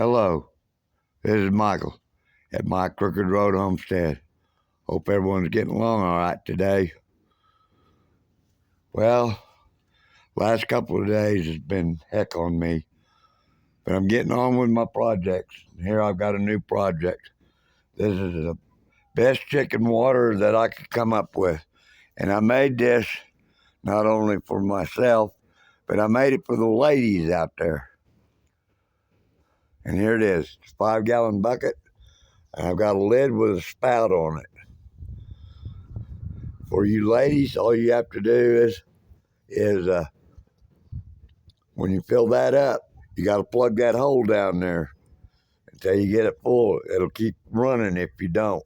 Hello, this is Michael at my Crooked Road Homestead. Hope everyone's getting along all right today. Well, last couple of days has been heck on me, but I'm getting on with my projects. Here I've got a new project. This is the best chicken water that I could come up with. And I made this not only for myself, but I made it for the ladies out there. And here it is. It's a 5-gallon bucket. And I've got a lid with a spout on it. For you ladies, all you have to do is when you fill that up, you got to plug that hole down there until you get it full. It'll keep running if you don't.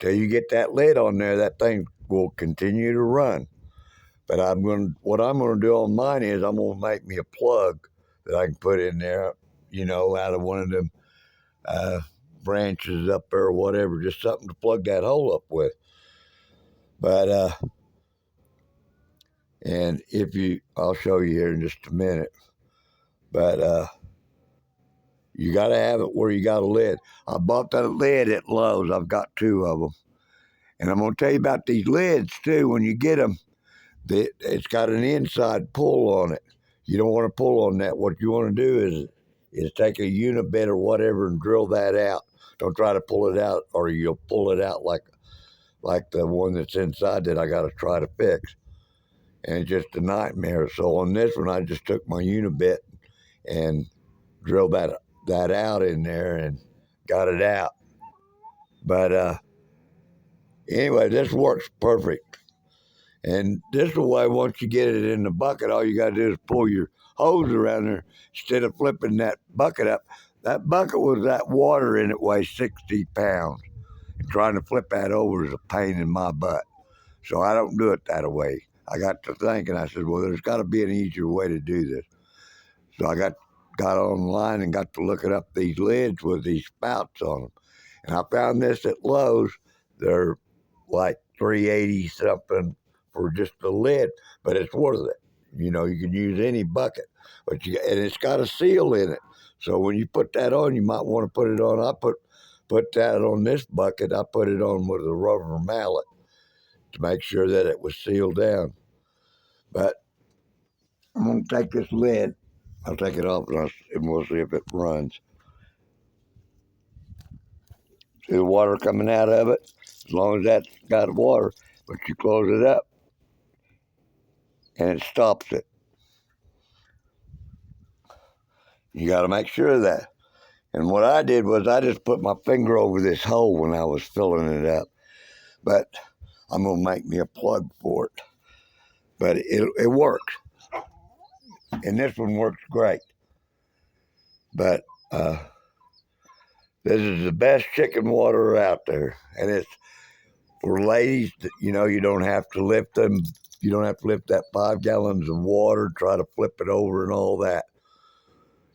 Till you get that lid on there, that thing will continue to run. But what I'm gonna do on mine is I'm gonna make me a plug that I can put in there, out of one of them branches up there or whatever, just something to plug that hole up with. But and I'll show you here in just a minute. But you got to have it where you got a lid. I bought that lid at Lowe's. I've got 2 of them. And I'm going to tell you about these lids, too. When you get them, it's got an inside pull on it. You don't want to pull on that. What you want to do is take a unibit or whatever and drill that out. Don't try to pull it out, or you'll pull it out like the one that's inside that I got to try to fix. And it's just a nightmare. So on this one, I just took my unibit and drilled that out in there and got it out. But anyway, this works perfect. And this is the way, once you get it in the bucket, all you got to do is pull your hose around there instead of flipping that bucket up. That bucket with that water in it weighs 60 pounds. And trying to flip that over is a pain in my butt. So I don't do it that way. I got to thinking, I said, well, there's got to be an easier way to do this. So I got online and got to looking up these lids with these spouts on them. And I found this at Lowe's. They're like $3.80 something for just the lid, but it's worth it. You can use any bucket, and it's got a seal in it. So when you put that on, you might want to put it on. I put that on this bucket. I put it on with a rubber mallet to make sure that it was sealed down. But I'm going to take this lid. I'll take it off and we'll see if it runs. See the water coming out of it? As long as that's got water, but you close it up and it stops it. You got to make sure of that. And what I did was I just put my finger over this hole when I was filling it up. But I'm going to make me a plug for it. But it works. And this one works great. But this is the best chicken water out there. And it's for ladies that, you don't have to lift them. You don't have to lift that 5 gallons of water, try to flip it over and all that.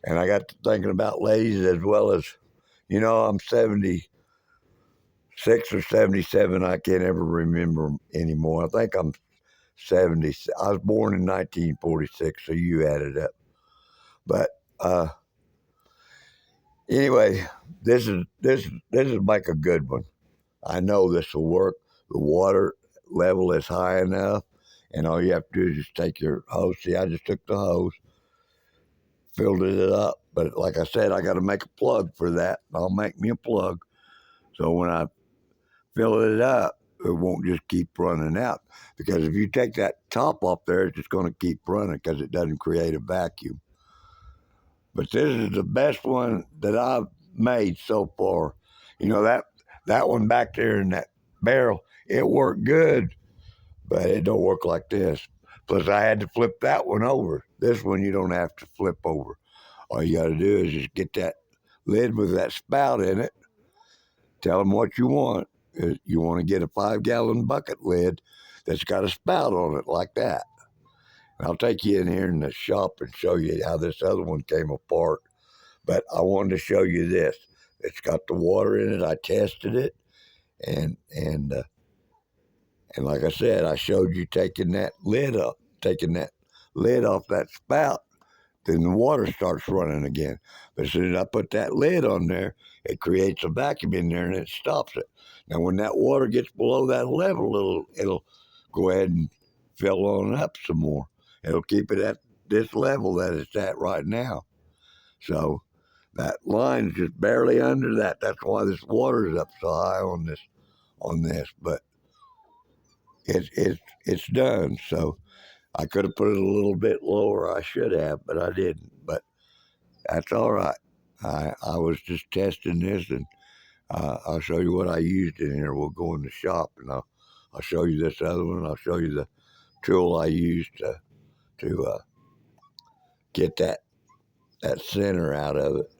And I got to thinking about ladies as well as, I'm 76 or 77. I can't ever remember anymore. I think I'm 70. I was born in 1946, so you add it up. But anyway, this is like a good one. I know this will work. The water level is high enough, and all you have to do is just take your hose. See, I just took the hose, filled it up. But like I said, I got to make a plug for that. I'll make me a plug. So when I fill it up, it won't just keep running out. Because if you take that top off there, it's just going to keep running because it doesn't create a vacuum. But this is the best one that I've made so far. That one back there in that barrel, it worked good, but it don't work like this. Plus, I had to flip that one over. This one you don't have to flip over. All you got to do is just get that lid with that spout in it. Tell them what you want. You want to get a 5-gallon bucket lid that's got a spout on it like that. And I'll take you in here in the shop and show you how this other one came apart. But I wanted to show you this. It's got the water in it. I tested it, and like I said, I showed you taking that lid off that spout then the water starts running again. But as soon as I put that lid on there, it creates a vacuum in there and it stops it. Now, when that water gets below that level, it'll go ahead and fill on up some more. It'll keep it at this level that it's at right now. So that line's just barely under that. That's why this water's up so high on this. But it's done. So I could have put it a little bit lower. I should have, but I didn't. But that's all right. I was just testing this, and I'll show you what I used in here. We'll go in the shop, and I'll show you this other one. I'll show you the tool I used to get that center out of it.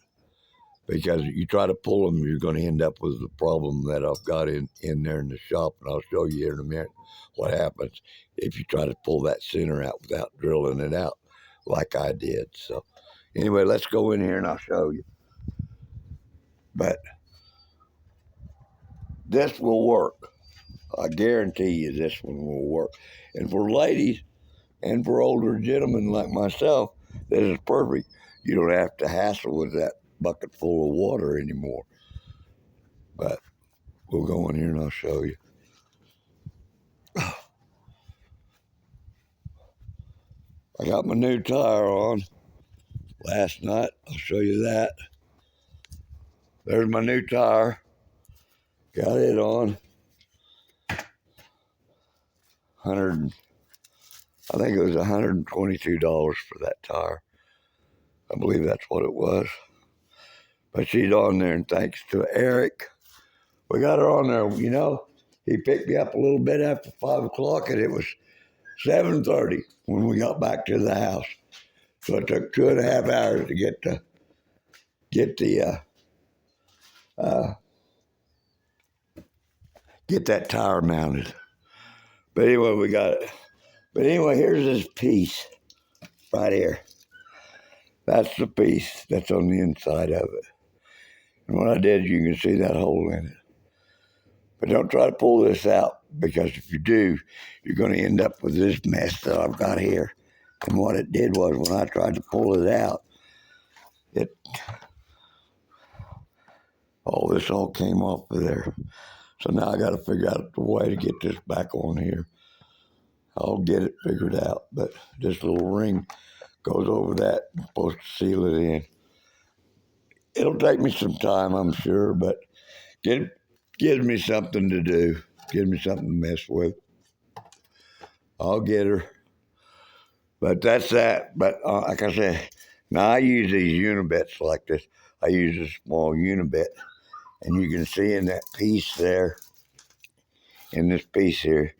Because you try to pull them, you're going to end up with the problem that I've got in there in the shop, and I'll show you here in a minute what happens if you try to pull that center out without drilling it out like I did. So anyway, let's go in here and I'll show you. But this will work. I guarantee you this one will work. And for ladies and for older gentlemen like myself, this is perfect. You don't have to hassle with that bucket full of water anymore. But we'll go in here and I'll show you. I got my new tire on last night. I'll show you that. There's my new tire. Got it on. I think it was $122 for that tire. I believe that's what it was. But she's on there, and thanks to Eric, we got her on there. You know, he picked me up a little bit after 5 o'clock, and it was 7:30 when we got back to the house. So it took 2.5 hours to get that tire mounted. But anyway, we got it. But anyway, here's this piece right here. That's the piece that's on the inside of it. And what I did, you can see that hole in it. But don't try to pull this out, because if you do, you're going to end up with this mess that I've got here. And what it did was, when I tried to pull it out, this all came off of there. So now I got to figure out the way to get this back on here. I'll get it figured out. But this little ring goes over that. I'm supposed to seal it in. It'll take me some time, I'm sure, but it gives me something to do. Gives me something to mess with. I'll get her. But that's that. But like I said, now I use these unibits like this. I use a small unibit. And you can see in that piece there, in this piece here,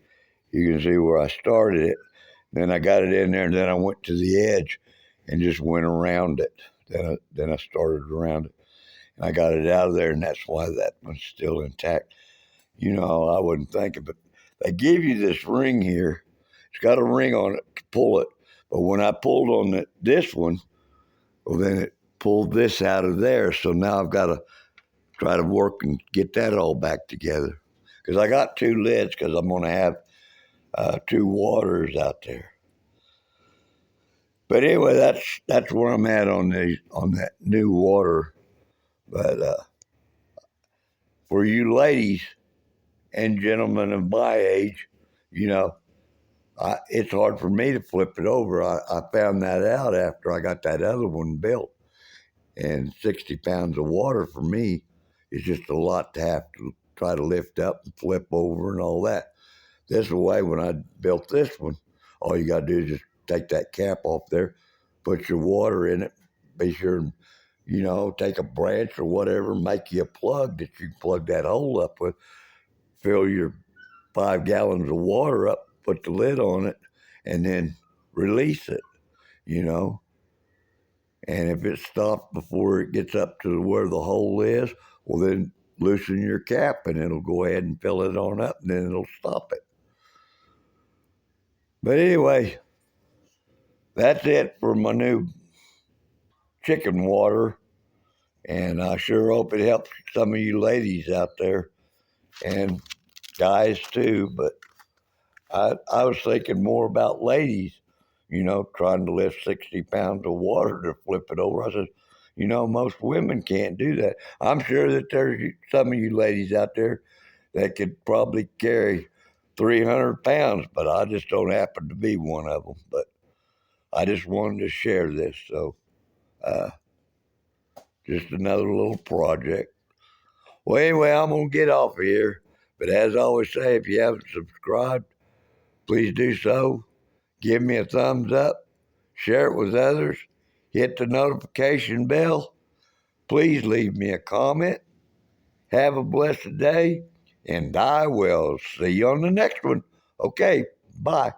you can see where I started it. Then I got it in there, and then I went to the edge and just went around it. Then I started around it. And I got it out of there, and that's why that one's still intact. You know, I wouldn't think of it. They give you this ring here. It's got a ring on it to pull it. But when I pulled on this one, well, then it pulled this out of there. So now I've got to try to work and get that all back together. Because I got 2 lids, because I'm going to have 2 waters out there. But anyway, that's where I'm at on that new water. But for you ladies and gentlemen of my age, you know, it's hard for me to flip it over. I found that out after I got that other one built. And 60 pounds of water for me is just a lot to have to try to lift up and flip over and all that. This way, when I built this one, all you got to do is just take that cap off there, put your water in it, be sure, you know, take a branch or whatever, make you a plug that you can plug that hole up with, fill your 5 gallons of water up, put the lid on it, and then release it, you know. And if it stops before it gets up to where the hole is, well, then loosen your cap and it'll go ahead and fill it on up, and then it'll stop it. But anyway, that's it for my new chicken water. And I sure hope it helps some of you ladies out there, and guys too. But I was thinking more about ladies, trying to lift 60 pounds of water to flip it over. I said, most women can't do that. I'm sure that there's some of you ladies out there that could probably carry 300 pounds, but I just don't happen to be one of them. But I just wanted to share this. So, uh, just another little project. Well, anyway, I'm going to get off of here. But as I always say, if you haven't subscribed, please do so. Give me a thumbs up. Share it with others. Hit the notification bell. Please leave me a comment. Have a blessed day. And I will see you on the next one. Okay, bye.